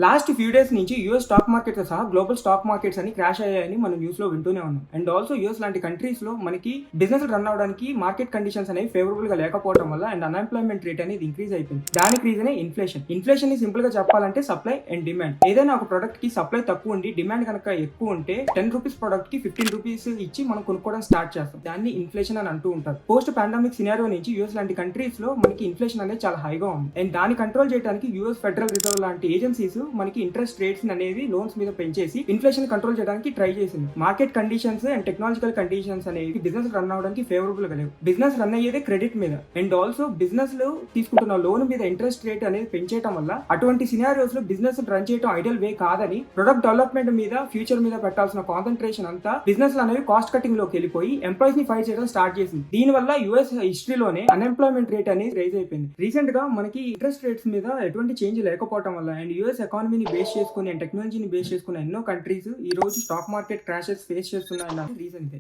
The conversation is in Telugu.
లాస్ట్ ఫ్యూ డేస్ నుంచి యూఎస్ స్టాక్ మార్కెట్తో సహా గ్లోబల్ స్టాక్ మార్కెట్స్ అని క్రాష్ అయ్యాయని మనం న్యూస్ లో వింటూనే ఉన్నాం. అండ్ ఆల్సో యూఎస్ లాంటి కంట్రీస్ లో మనకి బిజినెస్ రన్ అవడానికి మార్కెట్ కండిషన్స్ అనేవి ఫేవరబుల్ గా లేకపోవడం వల్ల అండ్ అన్ఎంప్లాయ్మెంట్ రేట్ అనేది ఇంక్రీజ్ అయిపోయింది. దానికి రీజనే ఇన్ఫ్లేషన్. ఇన్ఫ్లేషన్ ని సింపుల్ గా చెప్పాలంటే సప్లై అండ్ డిమాండ్. ఏదైనా ఒక ప్రొడక్ట్ కి సప్లై తక్కువ ఉండి డిమాండ్ కనుక ఎక్కువ ఉంటే 10 రూపీస్ ప్రొడక్ట్ కి 15 రూపీస్ ఇచ్చి మనం కొనుక్కోవడం స్టార్ట్ చేస్తాం. దాన్ని ఇన్ఫ్లేషన్ అని అంటూ ఉంటారు. పోస్ట్ పాండమిక్ సినారియో నుంచి యూఎస్ లాంటి కంట్రీస్ లో మనకి ఇన్ఫ్లేషన్ అనేది చాలా హైగా ఉంది. అండ్ దాన్ని కంట్రోల్ చేయడానికి యూఎస్ ఫెడరల్ రిజర్వ్ లాంటి ఏజెన్సీస్ మనకి ఇంట్రెస్ట్ రేట్స్ అనేది లోన్స్ మీద పెంచేసి ఇన్ఫ్లేషన్ కంట్రోల్ చేయడానికి ట్రై చేసింది. Market conditions and technological conditions అనేవి బిజినెస్ రన్ అవడానికి ఫేవరబుల్ గా లేవు. బిజినెస్ రన్ అయ్యేదే క్రెడిట్ మీద. అండ్ ఆల్సో బిజినెస్ లో తీసుకుంటున్న లోన్ మీద ఇంట్రెస్ట్ రేట్ అనేది పెంచేయడం వల్ల అటువంటి సినారియోస్ లో బిజినెస్ రన్ చేయడం ఐడియల్ వే కాదని ప్రొడక్ట్ డెవలప్మెంట్ మీద ఫ్యూచర్ మీద పెట్టాల్సిన కాన్సన్ట్రేషన్ అంతా బిజినెస్ అనేవి కాస్ట్ కటింగ్ లోకి వెళ్ళిపోయి ఎంప్లాయీస్ ని ఫైర్ చేయడం స్టార్ట్ చేసింది. దీని వల్ల యూఎస్ హిస్టరీలోనే అన్ఎంప్లాయ్మెంట్ రేట్ అనేది రైజ్ అయిపోయింది. రీసెంట్ గా మనకి ఇంట్రెస్ట్ రేట్స్ మీద ఎటువంటి చేంజ్ లేకపోవడం వల్ల అండ్ యూఎస్ ఎకానమీని బేస్ చేసుకుని అండ్ టెక్నాలజీని బేస్ చేసుకున్న ఎన్నో కంట్రీస్ ఈ రోజు స్టాక్ మార్కెట్ క్రాషెస్ ఫేస్ చేస్తున్నాయన్న రీజన్ ఇదే.